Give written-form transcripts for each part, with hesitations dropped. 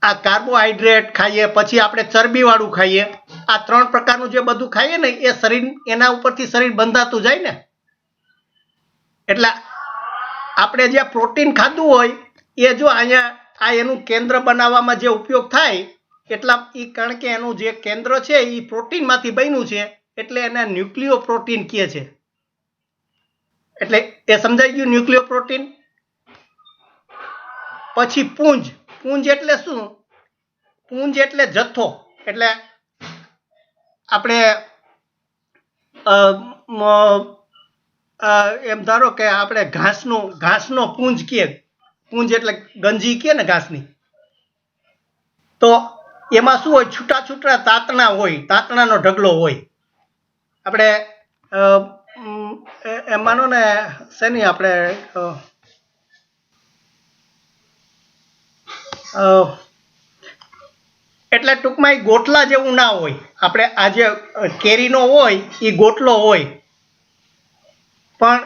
આ કાર્બોહાઈડ્રેટ ખાઈએ, પછી આપણે ચરબીવાળું ખાઈએ, આ 3 પ્રકારનું જે બધું ખાઈએ ને એ શરીર એના ઉપરથી શરીર બંધાતું જાય ને. એટલે આપણે જે પ્રોટીન ખાધું હોય એ જો અહીંયા આ એનું કેન્દ્ર બનાવવામાં જે ઉપયોગ થાય એટલા કારણ કે એનું જે કેન્દ્ર છે એ પ્રોટીનમાંથી બન્યું છે એટલે એને ન્યુક્લિયો પ્રોટીન કહે છે. એટલે એ સમજાઈ ગયું ન્યુક્લિયો પ્રોટીન. પછી પુંજ. પુંજ એટલે શું? પુંજ એટલે જથ્થો. એટલે આપણે એમ ધારો કે આપણે ઘાસનો પુંજ કહે. પુંજ એટલે ગંજી કહે ને ઘાસની. તો એમાં શું હોય? છૂટા છૂટા તાંતણા હોય, તાંતણાનો ઢગલો હોય. આપણે એમ માનો ને શેની આપણે એટલે ટૂંકમાં એ ગોટલા જેવું ના હોય. આપણે આ જે કેરીનો હોય એ ગોટલો હોય, પણ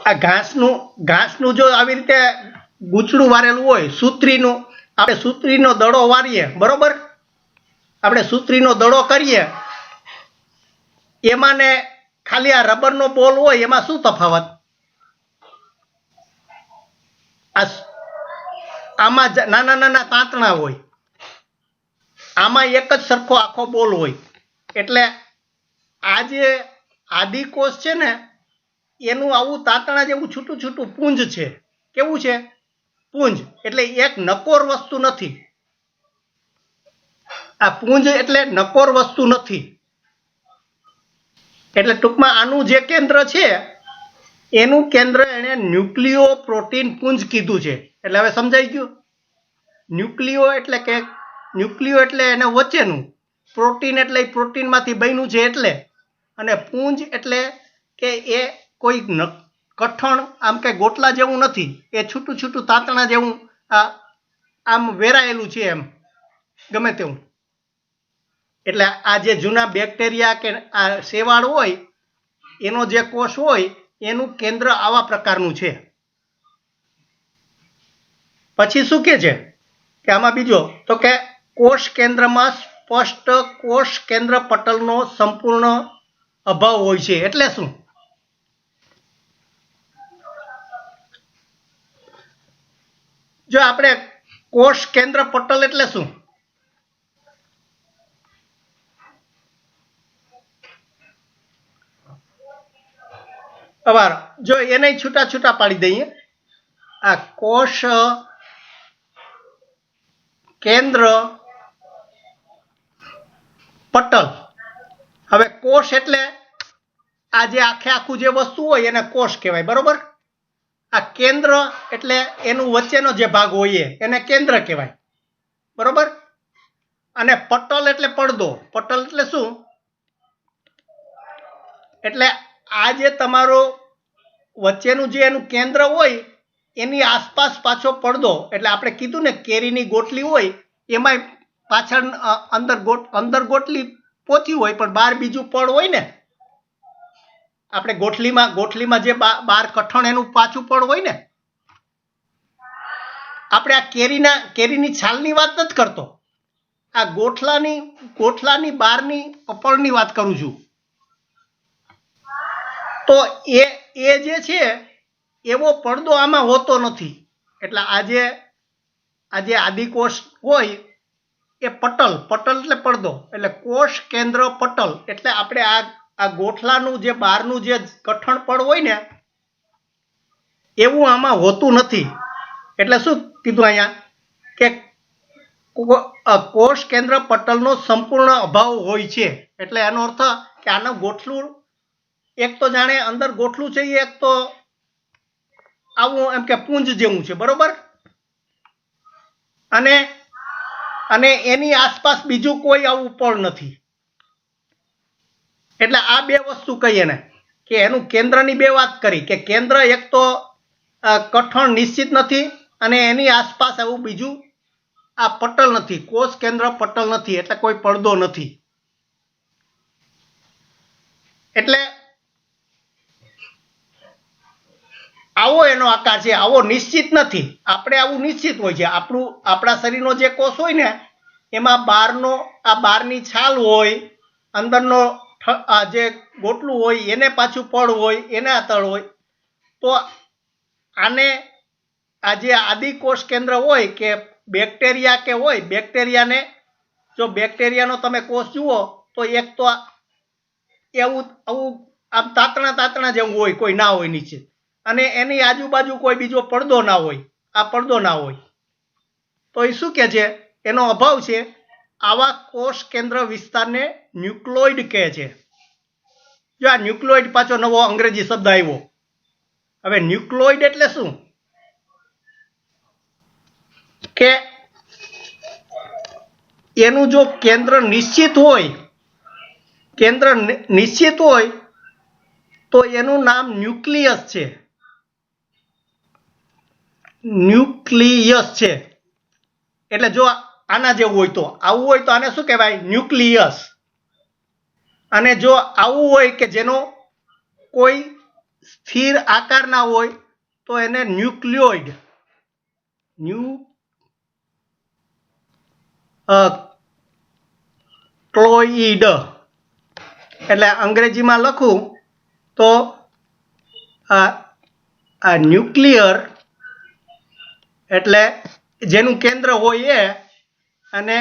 આ ઘાસનું જો આવી રીતે ગૂંચળું વારેલું હોય, સૂત્રીનું, આપણે સૂત્રીનો દડો વારીએ, બરોબર? આપણે સૂત્રીનો દડો કરીએ એમાં ને ખાલી આ રબરનો બોલ હોય એમાં શું તફાવત? આમાં નાના નાના તાંતણા હોય, આમાં એક જ સરખો આખો બોલ હોય. એટલે આ જે આદિકોષ છે ને એનું આવું તાંતણા જેવું છૂટું છૂટું પુંજ છે. કેવું છે? પુંજ. એટલે એક નકોર વસ્તુ નથી. આ પુંજ એટલે નકોર વસ્તુ નથી. એટલે ટૂંકમાં આનું જે કેન્દ્ર છે એનું કેન્દ્ર એને ન્યુક્લિયો પ્રોટીન પુંજ કીધું છે. એટલે હવે સમજાઈ ગયું? ન્યુક્લિયો એટલે એને વચ્ચેનું, પ્રોટીન એટલે એ પ્રોટીનમાંથી બન્યું છે એટલે, અને પુંજ એટલે કે એ કોઈ કઠણ આમ કે ગોટલા જેવું નથી, એ છૂટું છૂટું તાંતણા જેવું આમ વેરાયેલું છે એમ ગમે તેવું. એટલે આ જે જૂના બેક્ટેરિયા કે આ શેવાળ હોય એનો જે કોષ હોય એનું કેન્દ્ર આવા પ્રકારનું છે. પછી શું કે છે કે આમાં બીજો તો કે કોષ કેન્દ્રમાં સ્પષ્ટ કોષ કેન્દ્ર પટલનો સંપૂર્ણ અભાવ હોય છે. એટલે શું? જો આપણે કોષ કેન્દ્ર પટલ એટલે શું? જો એને છૂટા છૂટા પાડી દઈએ. આ કોષ કેન્દ્ર પટલ. હવે કોષ એટલે આ જે આખું જે વસ્તુ હોય એને કોષ કહેવાય, બરોબર? આ કેન્દ્ર એટલે એનું વચ્ચેનો જે ભાગ હોય એને કેન્દ્ર કહેવાય, બરોબર? અને પટલ એટલે પડદો. પટલ એટલે શું? એટલે આ જે તમારો વચ્ચેનું જે એનું કેન્દ્ર હોય એની આસપાસ પાછો પડદો. એટલે આપણે કીધું ને કેરીની ગોટલી હોય એમાં પાછળ અંદર ગોટલી પોચી હોય પણ બહાર બીજું પડ હોય ને. આપણે ગોટલીમાં જે બહાર કઠણ એનું પાછું પડ હોય ને. આપણે આ કેરીની છાલની વાત નથી કરતો, આ ગોઠલાની બહારની પપળની વાત કરું છું. તો એ જે છે એવો પડદો આમાં હોતો નથી. એટલે આજે આદિકોષ હોય એ પટલ એટલે પડદો. એટલે કોષ કેન્દ્ર પટલ એટલે આપણે આ ગોઠલાનું જે બહારનું જે કઠણ પડ હોય ને એવું આમાં હોતું નથી. એટલે શું કીધું અહીંયા કે કોષ કેન્દ્ર પટલનો સંપૂર્ણ અભાવ હોય છે. એટલે એનો અર્થ કે આનું ગોઠલું એક તો જાણે અંદર ગોઠલું છે એક તો આવું એમ કે પુંજ જેવું છે, બરોબર? અને એની આસપાસ બીજું કોઈ આવું પડ નથી. એટલે આ બે વસ્તુ કહીએ ને કે એનું કેન્દ્રની બે વાત કરી કે કેન્દ્ર એક તો કઠણ નિશ્ચિત નથી અને એની આસપાસ આવું બીજું આ પટલ નથી, કોષ કેન્દ્ર પટલ નથી, એટલે કોઈ પડદો નથી. એટલે આવો એનો આકાર છે, આવો નિશ્ચિત નથી. આપણે આવું નિશ્ચિત હોય છે. આપણા શરીરનો જે કોષ હોય ને એમાં બહારની છાલ હોય, અંદરનો આ જે ગોટલું હોય એને પાછું પડ હોય, એને તળ હોય. તો આને આ જે આદિકોષ કેન્દ્ર હોય કે બેક્ટેરિયા કે હોય, બેક્ટેરિયાને જો બેક્ટેરિયાનો તમે કોષ જુઓ તો એક તો એવું આવું આમ તાતણા જેવું હોય, કોઈ ના હોય નીચે, અને એની આજુબાજુ કોઈ બીજો પડદો ના હોય, આ પડદો ના હોય. તો એ શું કે છે? એનો અભાવ છે. આવા કોષ કેન્દ્ર વિસ્તારને ન્યુક્લોઇડ કહે છે. જો આ ન્યુક્લોઇડ પાછો નવો અંગ્રેજી શબ્દ આવ્યો. હવે ન્યુક્લોઇડ એટલે શું? કે એનું જો કેન્દ્ર નિશ્ચિત હોય તો એનું નામ ન્યુક્લિયસ છે. ન્યુક્લિયસ છે. એટલે જો આના જેવું હોય તો, આવું હોય તો આને શું કહેવાય? ન્યુક્લિયસ. અને જો આવું હોય કે જેનો કોઈ સ્થિર આકાર ના હોય તો એને ન્યુક્લિયોઇડ. ક્લોઇડ. એટલે અંગ્રેજીમાં લખું તો આ ન્યુક્લિયર એટલે જેનું કેન્દ્ર હોય એ, અને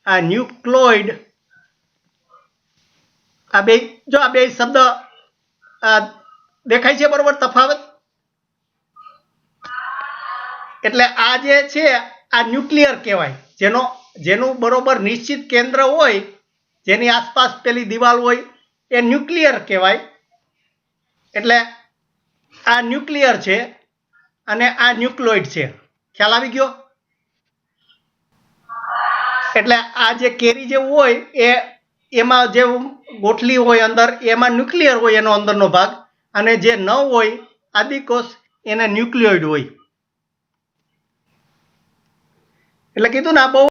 આ ન્યુક્લોઇડ, આ બે શબ્દ દેખાય છે બરોબર તફાવત? એટલે આ જે છે આ ન્યુક્લિયર કહેવાય, જેનું બરોબર નિશ્ચિત કેન્દ્ર હોય, જેની આસપાસ પેલી દિવાલ હોય એ ન્યુક્લિયર કહેવાય. એટલે આ ન્યુક્લિયર છે અને આ ન્યુક્લોઇડ છે. ખ્યાલ આવી ગયો? એટલે આ જે કેરી જેવું હોય એમાં જે ગોઠલી હોય અંદર, એમાં ન્યુક્લિયર હોય એનો અંદરનો ભાગ, અને જે ન હોય આદિકોષ એને ન્યુક્લિયોઇડ હોય. એટલે કીધું ને આ બહુ